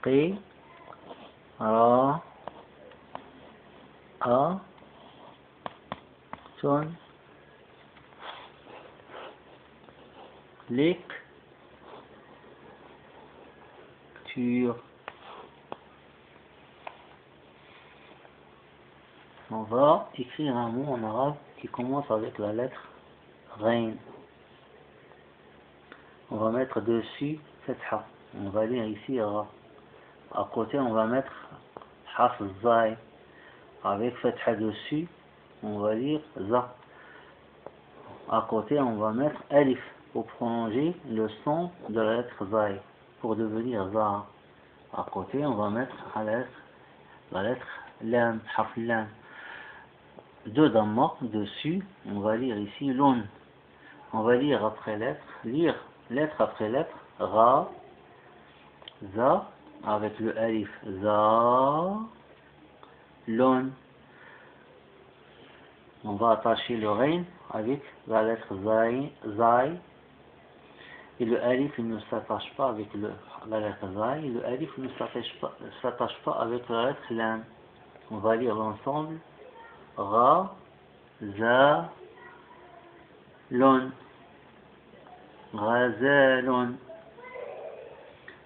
قي را أ تون ليك تور. On va écrire un mot en arabe qui commence avec la lettre Ghain. On va mettre dessus Fatha. On va lire ici Ra. À côté, on va mettre Haf Zai. Avec Fatha dessus, on va lire Za. À côté, on va mettre Alif pour prolonger le son de la lettre Zai pour devenir Za. À côté, on va mettre la lettre Lam, Haf Lam. Deux damma dessus, on va lire ici Lun. On va lire lettre après lettre, Ra, Za, avec le Alif, Za, Lun. On va attacher le Rain avec la lettre Zai. Et le Alif il ne s'attache pas avec la lettre Zai. Et le Alif ne s'attache pas avec la lettre Lam. On va lire l'ensemble. Ra, Za, Lun. Razalun.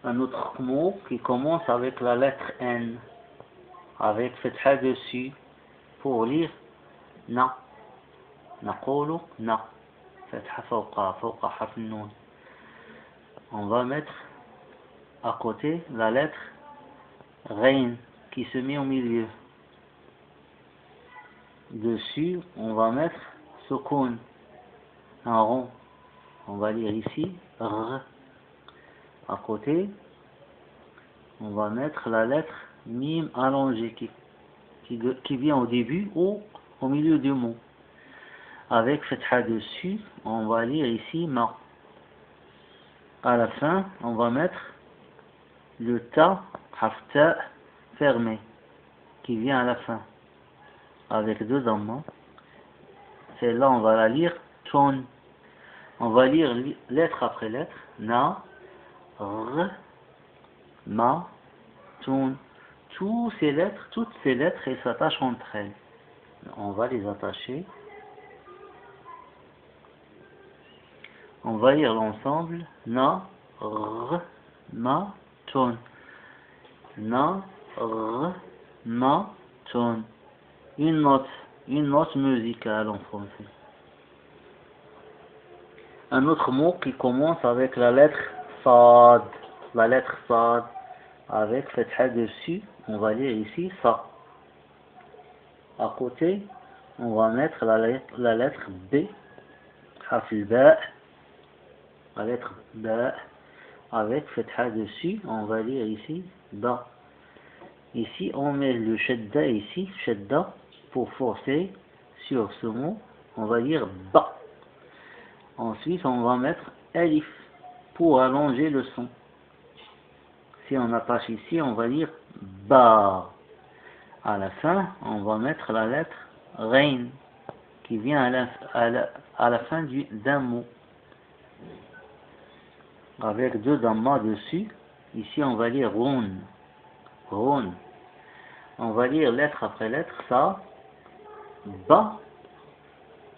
Un autre mot qui commence avec la lettre N, avec Fatha dessus, pour lire Na. Naqulu Na. Fatha fawqa harf nun. On va mettre à côté la lettre Ghain qui se met au milieu. Dessus, on va mettre Sukun, un rond. On va lire ici R. À côté, on va mettre la lettre Mim allongée qui vient au début ou au milieu du mot. Avec Fatha dessus, on va lire ici Ma. À la fin, on va mettre le Ta, Hafta fermé, qui vient à la fin. Avec deux dammas. Celle-là, on va la lire Ton. On va lire lettre après lettre. Na, R, Ma, Ton. Toutes ces lettres, elles s'attachent entre elles. On va les attacher. On va lire l'ensemble. Na, R, Ma, Ton. Na, R, Ma, Ton. Une note musicale en français. Un autre mot qui commence avec la lettre Sad. La lettre Sad. Avec Fatha dessus, on va lire ici Sa. À côté, on va mettre la lettre B. Hafil Ba. La lettre Ba. Avec Fatha dessus, on va lire ici Ba. Ici, on met le Shadda ici, Shadda, pour forcer sur ce mot, on va dire Ba. Ensuite, on va mettre Alif pour allonger le son. Si on attache ici, on va dire Ba. À la fin, on va mettre la lettre Rain qui vient à la fin d'un mot. Avec deux dammas dessus. Ici, on va lire Run. Run. On va lire lettre après lettre, Ça, Ba.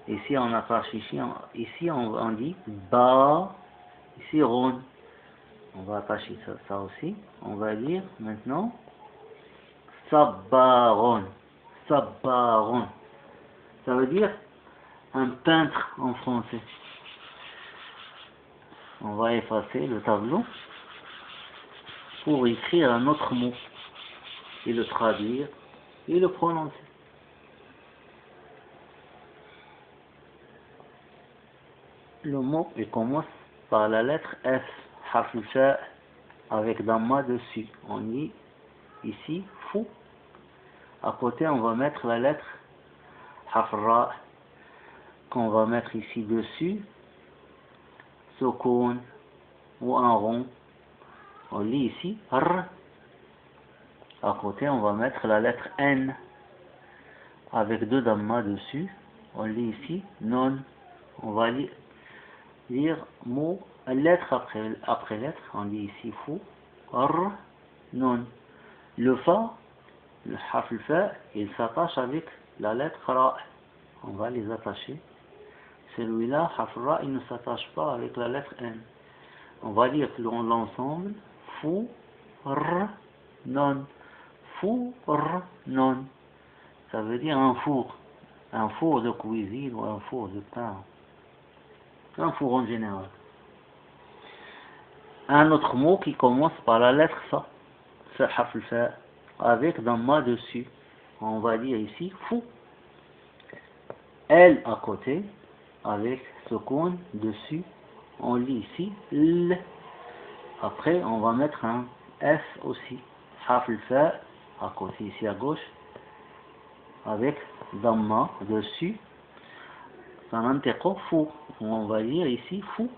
Ici, on attache ici on dit Ba. Ici, Run. On va attacher ça aussi. On va lire maintenant Sabaron. Sabaron. Ça veut dire un peintre en français. On va effacer le tableau pour écrire un autre mot et le traduire et le prononcer. Le mot il commence par la lettre F, Hafusha, avec Damma dessus. On dit ici Fou. À côté, on va mettre la lettre Hafra, qu'on va mettre ici dessus, Sukun, ou un rond. On lit ici R. À côté, on va mettre la lettre N, avec deux Damma dessus. On lit ici Non. On va lire mot, lettre après lettre. On lit ici Fou, R, non. Le fa, le harf al-fa, il s'attache avec la lettre ra. On va les attacher. Celui-là, harf ra, il ne s'attache pas avec la lettre n. On va lire l'ensemble. Fou, r, non. Fou, r, non. Ça veut dire un four. Un four de cuisine ou un four de pain. Un four en général. Un autre mot qui commence par la lettre fa. C'est harf al-fa. Avec damma dessus. On va dire ici fou. L à côté. Avec sukun dessus. On lit ici l. Après on va mettre un F aussi. Harf al-fa à côté ici à gauche. Avec damma dessus. Ça n'interrompt fou. On va dire ici fou.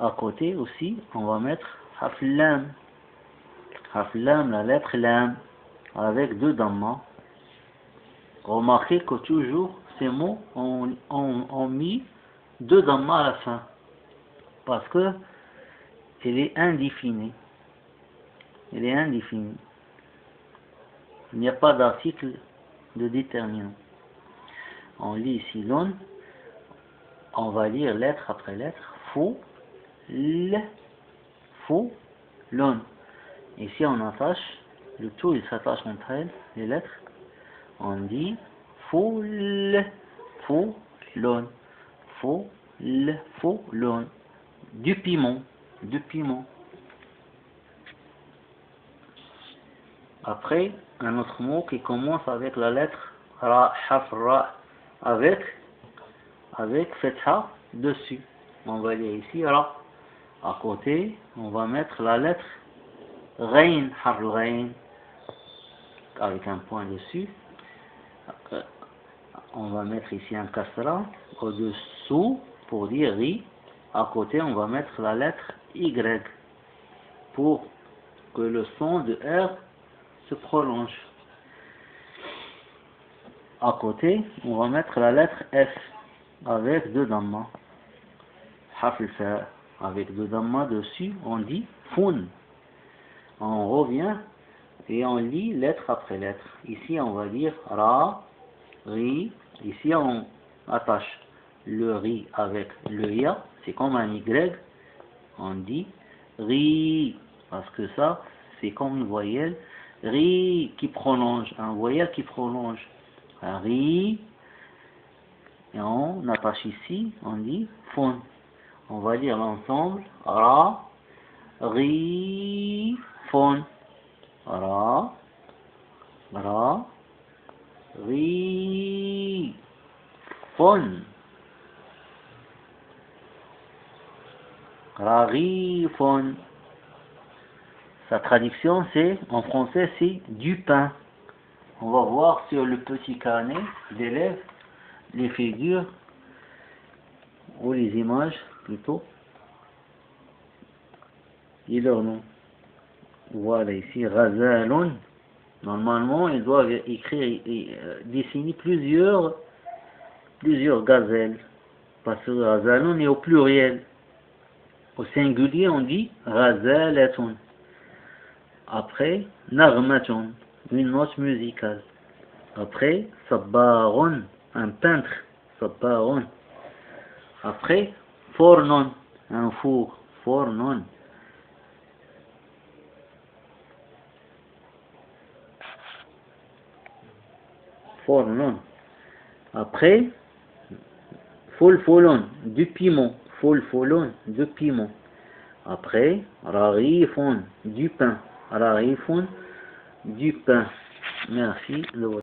À côté aussi, on va mettre harf lam. Harf lam, la lettre lam, avec deux damma. Remarquez que toujours ces mots ont mis deux damma à la fin. Parce que il est indéfini. Il est indéfini. Il n'y a pas d'article de déterminant. On lit ici l'on. On va lire lettre après lettre. Fou, l, fou, l'on. Ici on attache, le tout il s'attache entre elles, les lettres. On dit fou, l, fou, l'on. Fou, l, fou, l'on. Du piment, du piment. Après, un autre mot qui commence avec la lettre ra, harf ra, avec fetha dessus. On va lire ici ra. À côté, on va mettre la lettre ghain, harf ghain, avec un point dessus. On va mettre ici un kasra au-dessous pour dire ri. À côté, on va mettre la lettre y pour que le son de R se prolonge. À côté, on va mettre la lettre F avec deux damma. Harf al-fa avec deux damma dessus, on dit foun. On revient et on lit lettre après lettre. Ici, on va dire ra, ri. Ici, on attache le ri avec le ya. C'est comme un y. On dit ri parce que ça, c'est comme une voyelle. Ri qui prolonge, un voyelle qui prolonge. Un ri. Et on attache ici, on dit fun. On va lire l'ensemble. Ra, ri, fun. Ra, ri, fun. Ra, ri, fun. Sa traduction c'est, en français c'est du pain. On va voir sur le petit carnet d'élèves les figures ou les images plutôt et leur nom. Voilà ici Ghazalun. Normalement ils doivent écrire et dessiner plusieurs gazelles parce que Ghazalun est au pluriel. Au singulier on dit Ghazalatun. Après Naghmatun, une note musicale. Après Sabbarun, un peintre. Sabbarun. Après Fornon, un four. Fornon. Fornon. Après Fulfulun, du piment. Fulfulun, du piment. Après Rarifun, du pain. Rarifun, du pain. Merci de votre